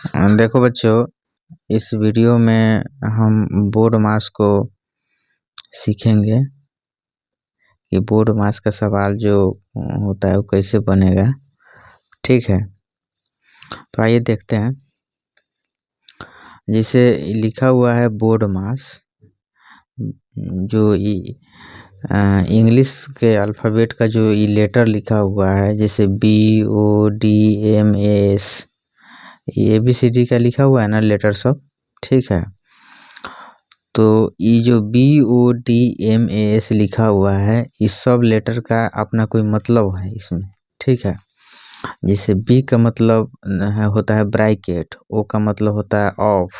देखो बच्चों, इस वीडियो में हम बोर्ड मास को सीखेंगे कि बोर्ड मास का सवाल जो होता है वो कैसे बनेगा। ठीक है, तो आइए देखते हैं। जैसे लिखा हुआ है बोर्ड मास, जो इंग्लिश के अल्फ़ाबेट का जो लेटर लिखा हुआ है, जैसे BODMAS, ये ABCD का लिखा हुआ है ना लेटर सब। ठीक है, तो ये जो BODMAS लिखा हुआ है, इस सब लेटर का अपना कोई मतलब है इसमें। ठीक है, जैसे B का मतलब होता है ब्रैकेट, O का मतलब होता है ऑफ,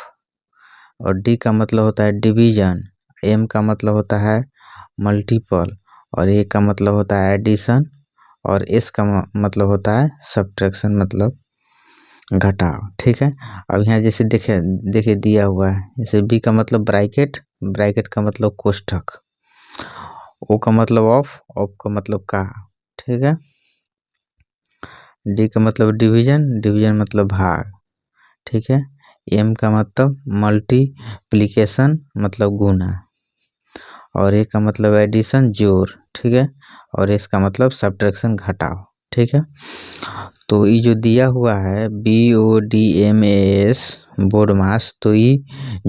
और D का मतलब होता है डिवीजन, M का मतलब होता है मल्टीपल, और A का मतलब होता है एडिशन, और S का मतलब होता है सब्ट्रैक्शन, मतलब घटाव। ठीक है, अब यहाँ जैसे देखिए दिया हुआ है, जैसे B का मतलब ब्रैकेट, ब्रैकेट का मतलब कोष्ठक, O का मतलब ऑफ, ऑफ का मतलब का। ठीक है, D का मतलब डिवीजन, डिवीजन मतलब भाग। ठीक है, M का मतलब मल्टीप्लिकेशन मतलब गुना, और A का मतलब एडिशन जोड़। ठीक है, और S का मतलब सब्ट्रैक्शन घटाव। ठीक है, तो ये जो दिया हुआ है BODMAS बोर्ड मास, तो ये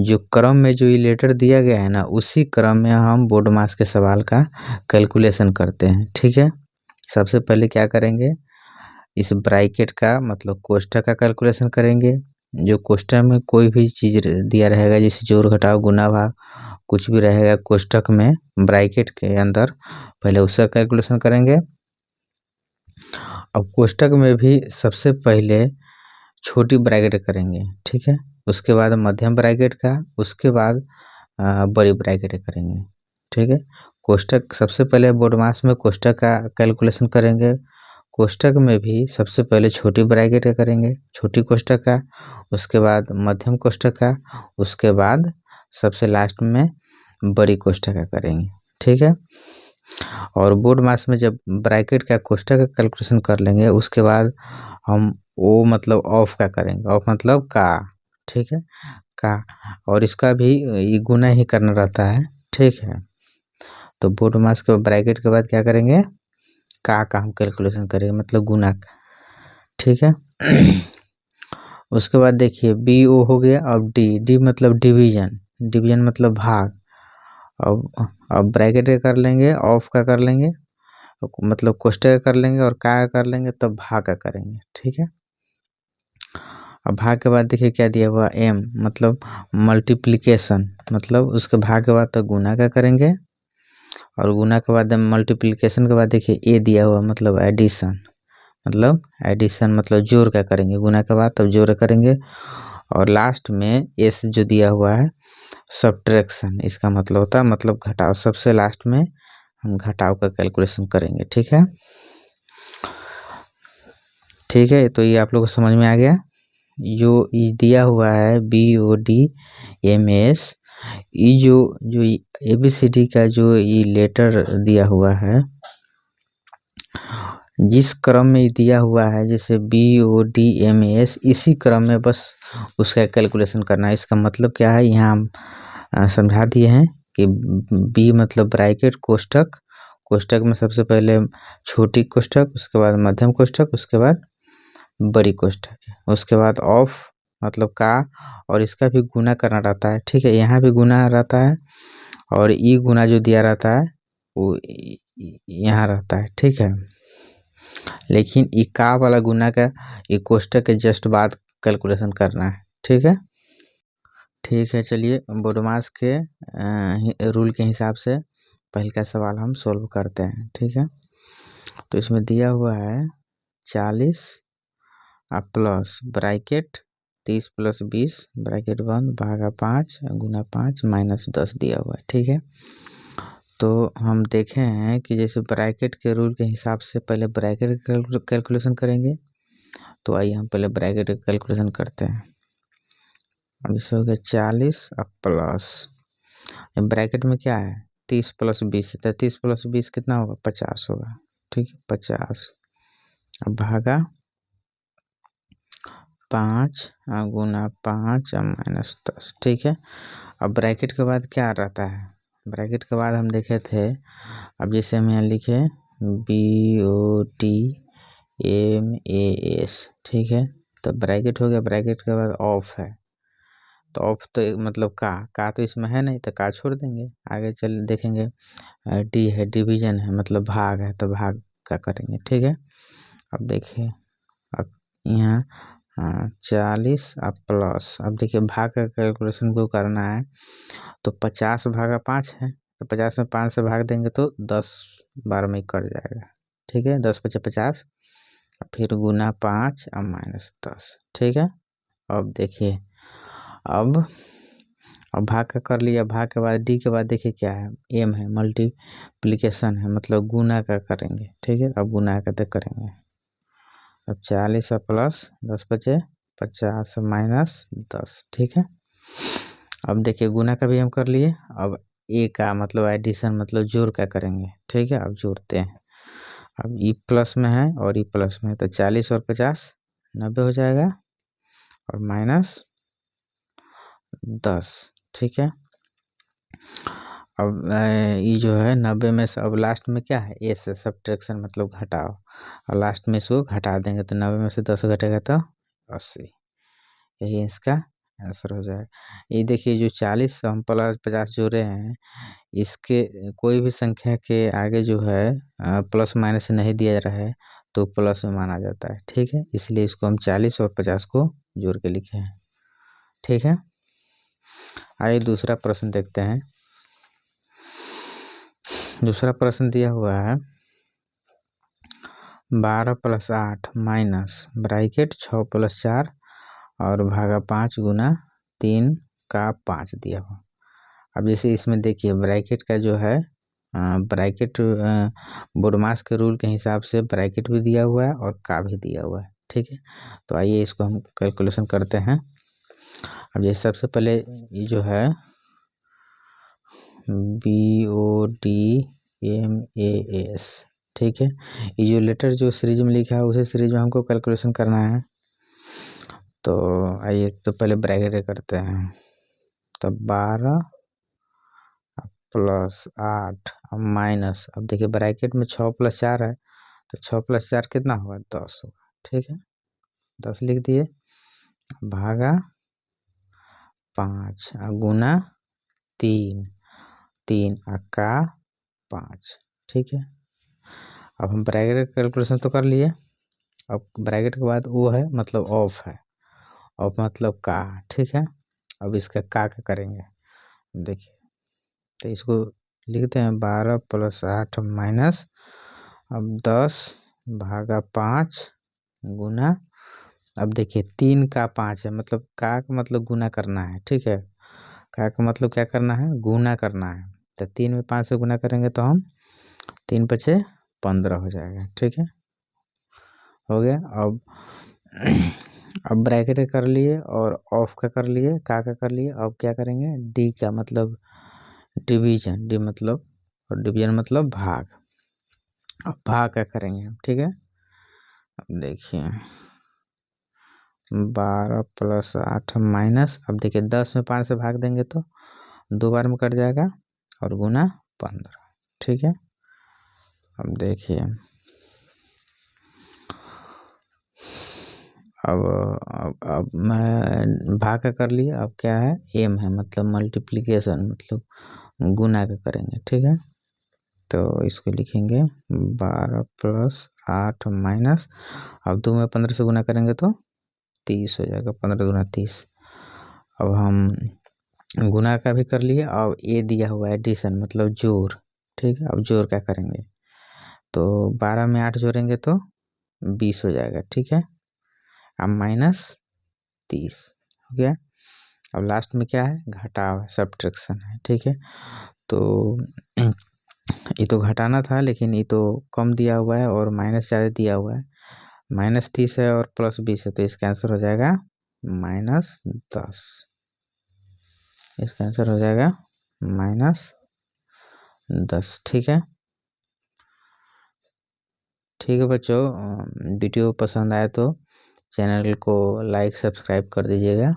जो क्रम में जो ये लेटर दिया गया है ना, उसी क्रम में हम बोर्ड मास के सवाल का कैलकुलेशन करते हैं। ठीक है, सबसे पहले क्या करेंगे, इस ब्रैकेट का मतलब कोष्ठक का कैलकुलेशन करेंगे। जो कोष्ठक में कोई भी चीज़ दिया रहेगा, जैसे जोड़ घटाव गुना भाग कुछ भी रहेगा कोष्ठक में ब्रैकेट के अंदर, पहले उसका कैलकुलेशन करेंगे। अब कोष्ठक में भी सबसे पहले छोटी ब्रैकेट करेंगे। ठीक है, उसके बाद मध्यम ब्रैकेट का, उसके बाद बड़ी ब्रैकेट करेंगे। ठीक है, कोष्ठक सबसे पहले बोर्ड मास में कोष्ठक का कैलकुलेशन करेंगे। कोष्ठक में भी सबसे पहले छोटी ब्रैकेट का करेंगे, छोटी कोष्ठक का, उसके बाद मध्यम कोष्ठक का, उसके बाद सबसे लास्ट में बड़ी कोष्ठक का करेंगे। ठीक है, और बोर्ड मास में जब ब्रैकेट का कोष्ठक का कैलकुलेशन कर लेंगे, उसके बाद हम ओ मतलब ऑफ का करेंगे, ऑफ मतलब का। ठीक है, का, और इसका भी ये गुना ही करना रहता है। ठीक है, तो बोर्ड मास के ब्रैकेट के बाद क्या करेंगे, का हम कैलकुलेशन करेंगे मतलब गुना का। ठीक है, उसके बाद देखिए BO हो गया। अब डी मतलब डिवीजन, डिवीजन मतलब भाग। अब ब्रैकेट का कर लेंगे, ऑफ का कर लेंगे, मतलब कोष्ठक का कर लेंगे, और का कर लेंगे, तब भाग का करेंगे। ठीक है, अब भाग के बाद देखिए क्या दिया हुआ, M मतलब मल्टीप्लिकेशन, मतलब उसके भाग के बाद तो गुना का करेंगे, और गुना के बाद मल्टीप्लिकेशन के बाद देखिए A दिया हुआ मतलब एडिशन, मतलब जोड़ का करेंगे, गुना के बाद तब जोड़ करेंगे, और लास्ट में S जो दिया हुआ है सब्ट्रैक्शन, इसका मतलब होता है मतलब घटाव। सबसे लास्ट में हम घटाव का कैलकुलेशन करेंगे। ठीक है, ठीक है, तो ये आप लोग को समझ में आ गया। जो ये दिया हुआ है BODMAS, ये जो ABCD का जो ये लेटर दिया हुआ है, जिस क्रम में दिया हुआ है, जैसे BODMAS, इसी क्रम में बस उसका कैलकुलेशन करना है। इसका मतलब क्या है, यहाँ हम समझा दिए हैं कि B मतलब ब्रैकेट कोष्ठक, कोष्ठक में सबसे पहले छोटी कोष्ठक, उसके बाद मध्यम कोष्ठक, उसके बाद बड़ी कोष्ठक है, उसके बाद ऑफ मतलब का, और इसका भी गुना करना रहता है। ठीक है, यहाँ भी गुना रहता है, और ई गुना जो दिया रहता है वो यहाँ रहता है। ठीक है, लेकिन ई का वाला गुना का ये कोष्ठक के जस्ट बाद कैलकुलेशन करना है। ठीक है, ठीक है, चलिए बोर्ड मास के रूल के हिसाब से पहले का सवाल हम सोल्व करते हैं। ठीक है, तो इसमें दिया हुआ है 40 प्लस ब्रैकेट 30 प्लस 20 ब्रैकेट बंद भागा 5 गुना 5 माइनस 10 दिया हुआ है। ठीक है, तो हम देखे हैं कि जैसे ब्रैकेट के रूल के हिसाब से पहले ब्रैकेट कैलकुलेशन करेंगे। तो आइए हम पहले ब्रैकेट कैलकुलेशन करते हैं। अब इससे हो गया 40 अब प्लस ब्रैकेट में क्या है 30 प्लस 20, 30 प्लस 20 कितना होगा 50 होगा। ठीक है, 50 अब भागा 5 गुना 5 -10, ठीक है। अब ब्रैकेट के बाद क्या रहता है, ब्रैकेट के बाद हम देखे थे, अब जैसे हम यहाँ लिखे BOTMAS, ठीक है। तो ब्रैकेट हो गया, ब्रैकेट के बाद ऑफ है, तो ऑफ तो मतलब का तो इसमें है नहीं, तो का छोड़ देंगे, आगे चल देखेंगे। डी है, डिवीजन है, मतलब भाग है, तो भाग का करेंगे, ठीक है। अब देखिए, अब यहाँ 40 अब प्लस, अब देखिए भाग का कैलकुलेशन को करना है, तो 50 भागा 5 है, तो 50 में 5 से भाग देंगे तो 10 बार में कट जाएगा, ठीक है। 10 × 50, फिर गुना 5 अब -10, ठीक है। अब देखिए, अब भाग का कर लिया, भाग के बाद डी के बाद देखिए क्या है, एम है, मल्टीप्लिकेशन है, मतलब गुना का करेंगे, ठीक है। अब गुना करते करेंगे, अब 40 प्लस 10 बचे 50 -10, ठीक है। अब देखिए गुना का भी हम कर लिए, अब ए का मतलब एडिशन, मतलब जोड़ का करेंगे, ठीक है। अब जोड़ते हैं, अब ई प्लस में है और ई प्लस में है, तो 40 और 50 90 हो जाएगा, और -10, ठीक है। अब ये जो है 90 में से अब लास्ट में क्या है, ए से सब्ट्रैक्शन, मतलब घटाओ, और लास्ट में इसको घटा देंगे, तो 90 में से 10 घटेगा तो 80, यही इसका आंसर हो जाएगा। ये देखिए, जो 40 हम प्लस 50 जोड़े हैं, इसके कोई भी संख्या के आगे जो है प्लस माइनस नहीं दिया रहा है, तो प्लस में माना जाता है, ठीक है। इसलिए इसको हम 40 और 50 को जोड़ के लिखे हैं, ठीक है। आइए दूसरा प्रश्न देखते हैं। दूसरा प्रश्न दिया हुआ है 12 + 8 माइनस ब्रैकेट 6 + 4 और भागा 5 गुना 3 का 5 दिया हुआ। अब जैसे इसमें देखिए ब्रैकेट का जो है ब्रैकेट बोडमास के रूल के हिसाब से ब्रैकेट भी दिया हुआ है और का भी दिया हुआ है, ठीक है। तो आइए इसको हम कैलकुलेशन करते हैं। अब जैसे सबसे पहले ये जो है BODMAS, ठीक है। ये जो लेटर जो सीरीज में लिखा है उसी सीरीज में हमको कैलकुलेशन करना है, तो आइए तो पहले ब्रैकेट करते हैं। तो 12 + 8 अब माइनस, अब देखिए ब्रैकेट में 6 + 4 है, तो 6 + 4 कितना होगा, 10 होगा, ठीक है। 10 लिख दिए, भागा 5 गुना 3 का 5, ठीक है। अब हम ब्रैकेट कैलकुलेशन तो कर लिए, अब ब्रैकेट के बाद वो है मतलब ऑफ है, ऑफ मतलब का, ठीक है। अब इसका का करेंगे, देखिए, तो इसको लिखते हैं 12 + 8 माइनस, अब 10 भागा 5 गुना, अब देखिए 3 का 5 है, मतलब का मतलब गुना करना है, ठीक है। का मतलब क्या करना है, गुना करना है, तो 3 में 5 से गुना करेंगे तो हम 3 × 5 = 15 हो जाएगा, ठीक है, हो गया। अब ब्रैकेट कर लिए और ऑफ का कर लिए, का कर लिए, अब क्या करेंगे, डी का मतलब डिवीजन, डी मतलब और डिवीजन मतलब भाग, अब भाग का करेंगे हम, ठीक है। अब देखिए 12 + 8 माइनस, अब देखिए 10 में 5 से भाग देंगे तो 2 बार में कट जाएगा, और गुना 15, ठीक है। अब देखिए, अब मैं भाग का कर लिया, अब क्या है, एम है, मतलब मल्टीप्लिकेशन, मतलब गुना का करेंगे, ठीक है। तो इसको लिखेंगे 12 + 8 माइनस, अब 2 में 15 से गुना करेंगे तो 30 हो जाएगा, 15 दूना 30। अब हम गुना का भी कर लिए, अब ए दिया हुआ है एडिशन, मतलब जोड़, ठीक है। अब जोड़ क्या करेंगे, तो 12 में 8 जोड़ेंगे तो 20 हो जाएगा, ठीक है। अब -30 हो गया। अब लास्ट में क्या है, घटाव है, सब्ट्रैक्शन है, ठीक है। तो ये तो घटाना था, लेकिन ये तो कम दिया हुआ है और माइनस ज़्यादा दिया हुआ है, -30 है और +20 है, तो इसका आंसर हो जाएगा -10, इसका आंसर हो जाएगा -10, ठीक है। ठीक है बच्चों, वीडियो पसंद आए तो चैनल को लाइक सब्सक्राइब कर दीजिएगा।